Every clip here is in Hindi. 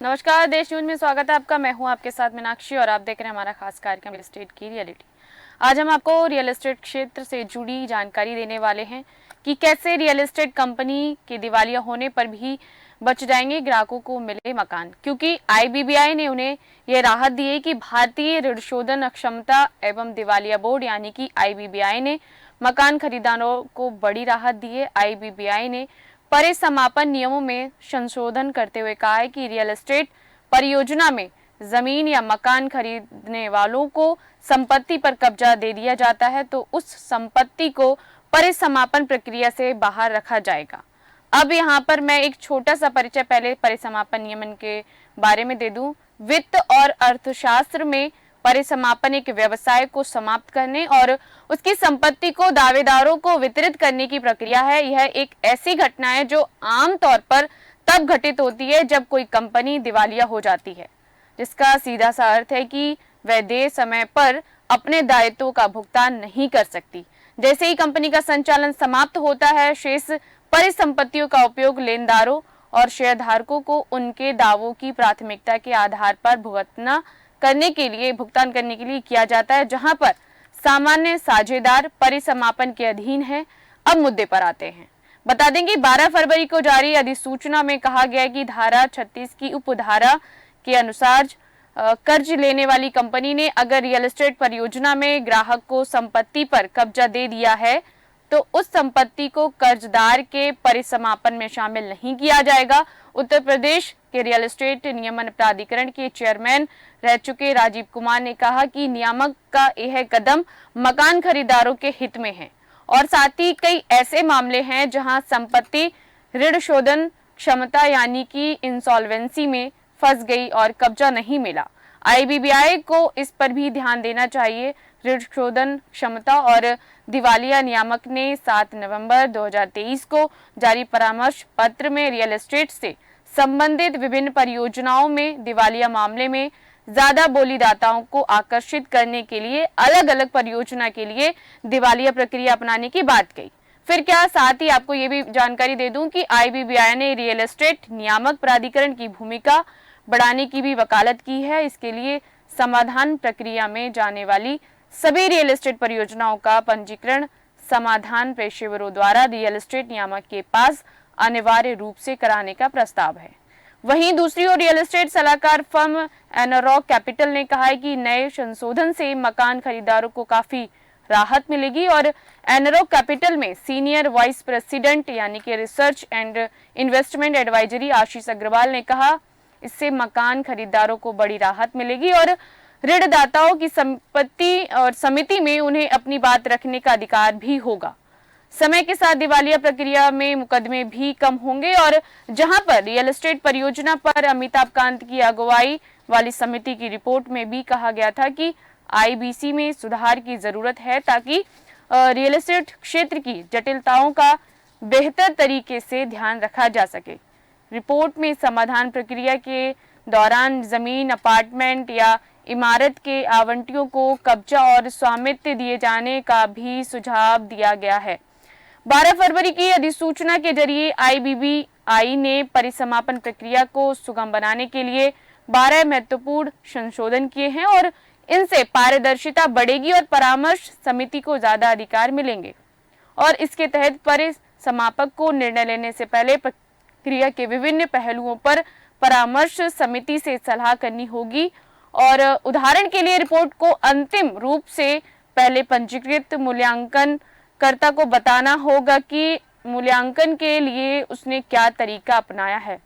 नमस्कार, देश न्यूज में स्वागत है आपका। मैं हूं आपके साथ मीनाक्षी और आप देख रहे हैं हमारा खास कार्यक्रम रियल एस्टेट की रियलिटी। आज हम आपको रियल एस्टेट क्षेत्र से जुड़ी जानकारी देने वाले हैं कि कैसे रियल एस्टेट कंपनी के दिवालिया होने पर भी बच जाएंगे ग्राहकों को मिले मकान, क्योंकि आईबीबीआई ने उन्हें यह राहत दी है कि भारतीय ऋण शोधन अक्षमता एवं दिवालिया बोर्ड यानी कि आईबीबीआई ने मकान खरीदारों को बड़ी राहत दी है। आईबीबीआई ने परिसमापन नियमों में संशोधन करते हुए कहा है कि रियल एस्टेट परियोजना में जमीन या मकान खरीदने वालों को संपत्ति पर कब्जा दे दिया जाता है तो उस संपत्ति को परिसमापन प्रक्रिया से बाहर रखा जाएगा। अब यहाँ पर मैं एक छोटा सा परिचय पहले परिसमापन नियमन के बारे में दे दूं। वित्त और अर्थशास्त्र में परिसमापन एक व्यवसाय को समाप्त करने और उसकी संपत्ति को दावेदारों को वितरित करने की प्रक्रिया है। यह एक ऐसी घटना है जो आमतौर पर तब घटित होती है जब कोई कंपनी दिवालिया हो जाती है, जिसका सीधा सा अर्थ है कि वह देय समय पर अपने दायित्वों का भुगतान नहीं कर सकती। जैसे ही कंपनी का संचालन समाप्त होता है, शेष परिसंपत्तियों का उपयोग लेनदारों और शेयरधारकों को उनके दावों की प्राथमिकता के आधार पर भुगतान करने के लिए किया जाता है, जहां पर सामान्य साझेदार परिसमापन के अधीन है। अब मुद्दे पर आते हैं। बता दें कि 12 फरवरी को जारी अधिसूचना में कहा गया है कि धारा 36 की उपधारा के अनुसार कर्ज लेने वाली कंपनी ने अगर रियल एस्टेट परियोजना में ग्राहक को संपत्ति पर कब्जा दे दिया है तो उस संपत्ति को कर्जदार के परिसमापन में शामिल नहीं किया जाएगा। उत्तर प्रदेश के रियल एस्टेट नियमन प्राधिकरण के चेयरमैन रह चुके राजीव कुमार ने कहा कि नियामक का यह कदम मकान खरीदारों के हित में है और साथ ही कई ऐसे मामले हैं जहां संपत्ति ऋण शोधन क्षमता यानी कि इंसॉल्वेंसी में फंस गई और कब्जा नहीं मिला। आईबीबीआई को इस पर भी ध्यान देना चाहिए। ऋण शोधन क्षमता और दिवालिया नियामक ने 7 नवंबर 2023 को जारी परामर्श पत्र में रियल एस्टेट से संबंधित विभिन्न परियोजनाओं में दिवालिया मामले में ज्यादा बोलीदाताओं को आकर्षित करने के लिए अलग अलग परियोजना के लिए दिवालिया प्रक्रिया अपनाने की बात कही। फिर क्या, साथ ही आपको ये भी जानकारी दे दूं कि आईबीबीआई ने रियल एस्टेट नियामक प्राधिकरण की भूमिका बढ़ाने की भी वकालत की है। इसके लिए समाधान प्रक्रिया में जाने वाली सभी रियल एस्टेट परियोजनाओं का पंजीकरण समाधान पेशेवरों द्वारा रियल एस्टेट नियामक के पास अनिवार्य रूप से कराने का प्रस्ताव है। वहीं दूसरी ओर रियल एस्टेट सलाहकार फर्म एनरॉक कैपिटल ने कहा है कि नए संशोधन से मकान खरीदारों को काफी राहत मिलेगी और एनरॉक कैपिटल में सीनियर वाइस प्रेसिडेंट यानी कि रिसर्च एंड इन्वेस्टमेंट एडवाइजरी आशीष अग्रवाल ने कहा, इससे मकान खरीदारों को बड़ी राहत मिलेगी और ऋणदाताओं की संपत्ति और समिति में उन्हें अपनी बात रखने का अधिकार भी होगा। समय के साथ दिवालिया प्रक्रिया में मुकदमे भी कम होंगे और जहां पर रियल एस्टेट परियोजना पर अमिताभ कांत की अगुवाई वाली समिति की रिपोर्ट में भी कहा गया था कि आईबीसी में सुधार की जरूरत है ताकि रियल एस्टेट क्षेत्र की जटिलताओं का बेहतर तरीके से ध्यान रखा जा सके। रिपोर्ट में समाधान प्रक्रिया के दौरान जमीन, अपार्टमेंट या इमारत के आवंटियों को कब्जा और स्वामित्व दिए जाने का भी सुझाव दिया गया है। 12 फरवरी की अधिसूचना के जरिए आईबीबीआई ने परिसमापन प्रक्रिया को सुगम बनाने के लिए 12 महत्वपूर्ण संशोधन किए हैं और इनसे पारदर्शिता बढ़ेगी और परामर्श समिति को ज्यादा अधिकार मिलेंगे और इसके तहत परिसमापक को निर्णय लेने से पहले प्रक्रिया के विभिन्न पहलुओं पर परामर्श समिति से सलाह करनी होगी और उदाहरण के लिए रिपोर्ट को अंतिम रूप से पहले पंजीकृत मूल्यांकन कर्ता को बताना होगा कि मूल्यांकन के लिए उसने क्या तरीका अपनाया है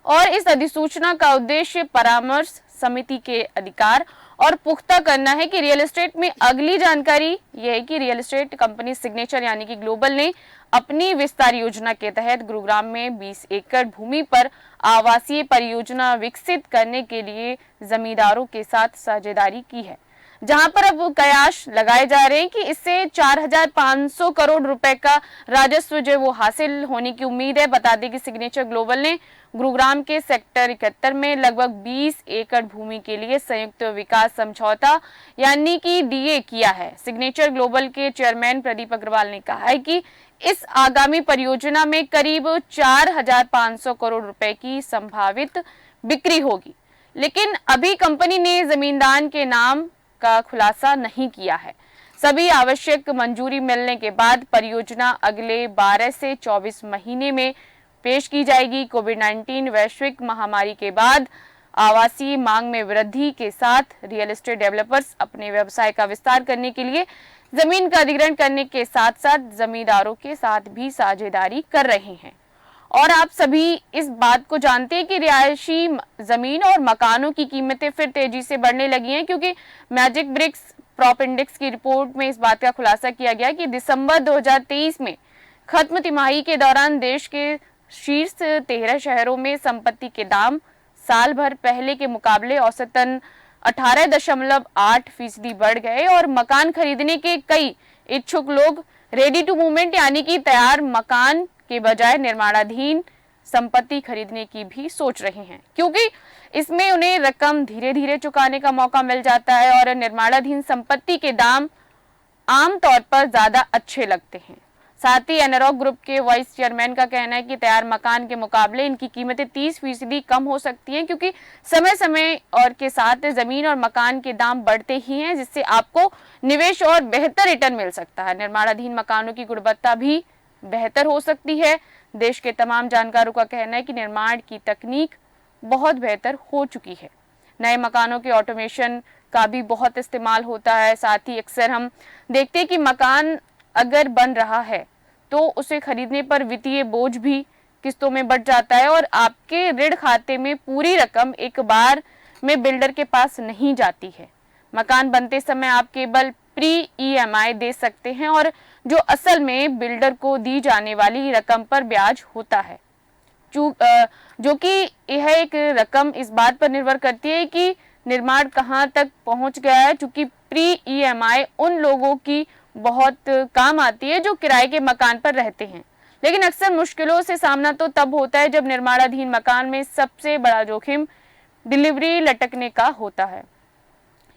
और इस अधिसूचना का उद्देश्य परामर्श समिति के अधिकार और पुख्ता करना है कि रियल एस्टेट में अगली जानकारी यह है कि रियल एस्टेट कंपनी सिग्नेचर यानी कि ग्लोबल ने अपनी विस्तार योजना के तहत गुरुग्राम में 20 एकड़ भूमि पर आवासीय परियोजना विकसित करने के लिए जमींदारों के साथ साझेदारी की है। जहां पर अब कयास लगाए जा रहे हैं कि इससे 4,500 करोड़ रुपए का राजस्व जो वो हासिल होने की उम्मीद है। बता दें कि सिग्नेचर ग्लोबल ने गुरुग्राम के सेक्टर 71 में लगभग 20 एकड़ भूमि के लिए संयुक्त विकास समझौता यानी कि डीए किया है। सिग्नेचर ग्लोबल के चेयरमैन प्रदीप अग्रवाल ने कहा है कि इस आगामी परियोजना में करीब 4,500 करोड़ रुपए की संभावित बिक्री होगी, लेकिन अभी कंपनी ने जमींदार के नाम का खुलासा नहीं किया है। सभी आवश्यक मंजूरी मिलने के बाद परियोजना अगले 12 से 24 महीने में पेश की जाएगी। कोविड-19 वैश्विक महामारी के बाद आवासीय मांग में वृद्धि के साथ रियल एस्टेट डेवलपर्स अपने व्यवसाय का विस्तार करने के लिए जमीन का अधिग्रहण करने के साथ साथ जमींदारों के साथ भी साझेदारी कर रहे हैं। और आप सभी इस बात को जानते हैं कि रिहायशी जमीन और मकानों की कीमतें फिर तेजी से बढ़ने लगी हैं, क्योंकि मैजिक ब्रिक्स प्रॉप इंडेक्स की रिपोर्ट में इस बात का खुलासा किया गया कि दिसंबर 2023 में खत्म तिमाही के दौरान देश के शीर्ष 13 शहरों में संपत्ति के दाम साल भर पहले के मुकाबले औसतन 18.8% बढ़ गए और मकान खरीदने के कई इच्छुक लोग रेडी टू मूवमेंट यानी कि तैयार मकान के बजाय निर्माणाधीन संपत्ति खरीदने की भी सोच रहे हैं, क्योंकि इसमें उन्हें रकम धीरे धीरे चुकाने का मौका मिल जाता है और निर्माणाधीन संपत्ति के दाम आमतौर पर ज्यादा अच्छे लगते हैं। साथ ही एनरॉक ग्रुप के वाइस चेयरमैन का कहना है कि तैयार मकान के मुकाबले इनकी कीमतें 30% कम हो सकती हैं, क्योंकि समय समय और के साथ जमीन और मकान के दाम बढ़ते ही हैं, जिससे आपको निवेश और बेहतर रिटर्न मिल सकता है। निर्माणाधीन मकानों की गुणवत्ता भी बेहतर हो सकती है। देश के तमाम जानकारों का कहना है कि निर्माण की तकनीक बहुत बेहतर हो चुकी है। नए मकानों के ऑटोमेशन का भी बहुत इस्तेमाल होता है। साथ ही अक्सर हम देखते हैं कि मकान अगर बन रहा है तो उसे खरीदने पर वित्तीय बोझ भी किस्तों में बढ़ जाता है और आपके ऋण खाते में पूरी रकम एक बार में बिल्डर के पास नहीं जाती है। मकान बनते समय आप केवल प्री ईएमआई दे सकते हैं और जो असल में बिल्डर को दी जाने वाली रकम पर ब्याज होता है, जो कि यह एक रकम इस बात पर निर्भर करती है कि निर्माण कहां तक पहुंच गया है। चूंकि प्री ईएमआई उन लोगों की बहुत काम आती है जो किराए के मकान पर रहते हैं, लेकिन अक्सर मुश्किलों से सामना तो तब होता है जब निर्माणाधीन मकान में सबसे बड़ा जोखिम डिलीवरी लटकने का होता है।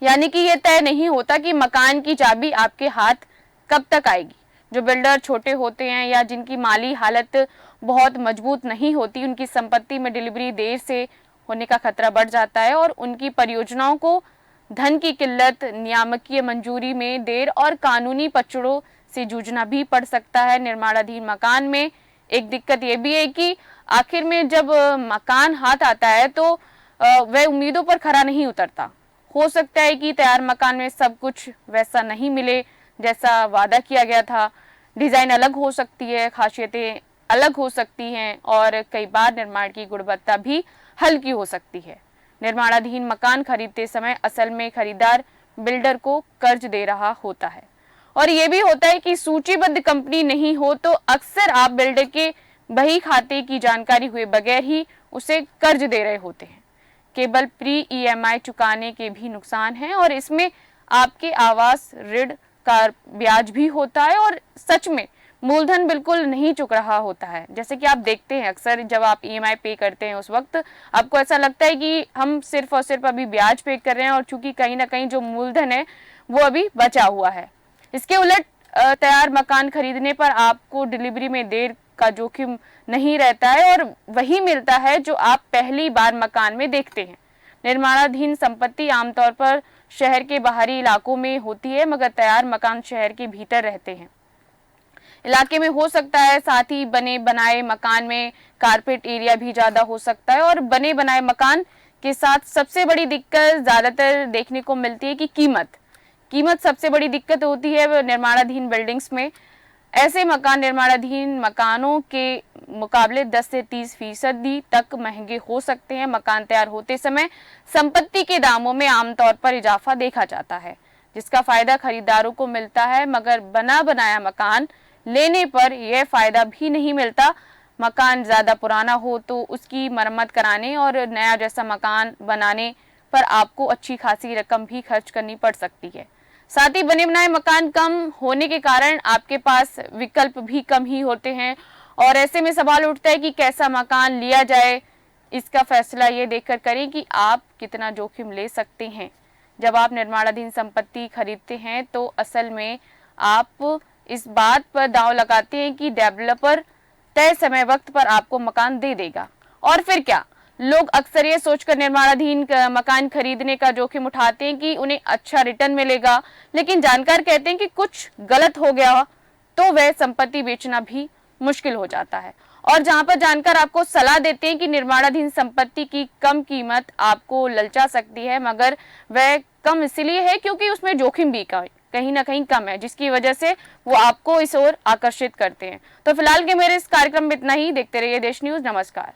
यानी कि यह तय नहीं होता कि मकान की चाबी आपके हाथ कब तक आएगी। जो बिल्डर छोटे होते हैं या जिनकी माली हालत बहुत मजबूत नहीं होती, उनकी संपत्ति में डिलीवरी देर से होने का खतरा बढ़ जाता है और उनकी परियोजनाओं को धन की किल्लत, नियामकीय मंजूरी में देर और कानूनी पचड़ों से जूझना भी पड़ सकता है। निर्माणाधीन मकान में एक दिक्कत यह भी है कि आखिर में जब मकान हाथ आता है तो वह उम्मीदों पर खरा नहीं उतरता। हो सकता है कि तैयार मकान में सब कुछ वैसा नहीं मिले जैसा वादा किया गया था। डिजाइन अलग हो सकती है, खासियतें अलग हो सकती हैं और कई बार निर्माण की गुणवत्ता भी हल्की हो सकती है। निर्माणाधीन मकान खरीदते समय असल में खरीदार बिल्डर को कर्ज दे रहा होता है और ये भी होता है कि सूचीबद्ध कंपनी नहीं हो तो अक्सर आप बिल्डर के बही खाते की जानकारी हुए बगैर ही उसे कर्ज दे रहे होते हैं। केवल प्री ईएमआई चुकाने के भी नुकसान हैं और इसमें आपके आवास ऋण का ब्याज भी होता है और सच में मूलधन बिल्कुल नहीं चुक रहा होता है। जैसे कि आप देखते हैं अक्सर जब आप ईएमआई पे करते हैं उस वक्त आपको ऐसा लगता है कि हम सिर्फ और सिर्फ अभी ब्याज पे कर रहे हैं और चूंकि कहीं ना कहीं जो मूलधन है वो अभी बचा हुआ है। इसके उलट तैयार मकान खरीदने पर आपको डिलीवरी में देर का जोखिम नहीं रहता है और वही मिलता है जो आप पहली बार मकान में देखते हैं। निर्माणाधीन संपत्ति आमतौर पर शहर के बाहरी इलाकों में होती है, मगर तैयार मकान शहर के भीतर रहते हैं, इलाके में हो सकता है। साथ ही बने बनाए मकान में कारपेट एरिया भी ज्यादा हो सकता है और बने बनाए मकान के साथ सबसे बड़ी दिक्कत ज्यादातर देखने को मिलती है कि कीमत सबसे बड़ी दिक्कत होती है निर्माणाधीन बिल्डिंग्स में। ऐसे मकान निर्माणाधीन मकानों के मुकाबले 10 से 30% तक महंगे हो सकते हैं। मकान तैयार होते समय संपत्ति के दामों में आमतौर पर इजाफा देखा जाता है, जिसका फायदा खरीदारों को मिलता है, मगर बना बनाया मकान लेने पर यह फायदा भी नहीं मिलता। मकान ज्यादा पुराना हो तो उसकी मरम्मत कराने और नया जैसा मकान बनाने पर आपको अच्छी खासी रकम भी खर्च करनी पड़ सकती है। साथ ही बने बनाए मकान कम होने के कारण आपके पास विकल्प भी कम ही होते हैं और ऐसे में सवाल उठता है कि कैसा मकान लिया जाए। इसका फैसला ये देखकर करें कि आप कितना जोखिम ले सकते हैं। जब आप निर्माणाधीन संपत्ति खरीदते हैं तो असल में आप इस बात पर दांव लगाते हैं कि डेवलपर तय समय वक्त पर आपको मकान दे देगा, और फिर क्या। लोग अक्सर ये सोचकर निर्माणाधीन मकान खरीदने का जोखिम उठाते हैं कि उन्हें अच्छा रिटर्न मिलेगा, लेकिन जानकार कहते हैं कि कुछ गलत हो गया तो वह संपत्ति बेचना भी मुश्किल हो जाता है। और जहां पर जानकार आपको सलाह देते हैं कि निर्माणाधीन संपत्ति की कम कीमत आपको ललचा सकती है, मगर वह कम इसलिए है क्योंकि उसमें जोखिम भी कहीं ना कहीं कम है, जिसकी वजह से वो आपको इस ओर आकर्षित करते हैं। तो फिलहाल के मेरे इस कार्यक्रम में इतना ही। देखते रहिए देश न्यूज। नमस्कार।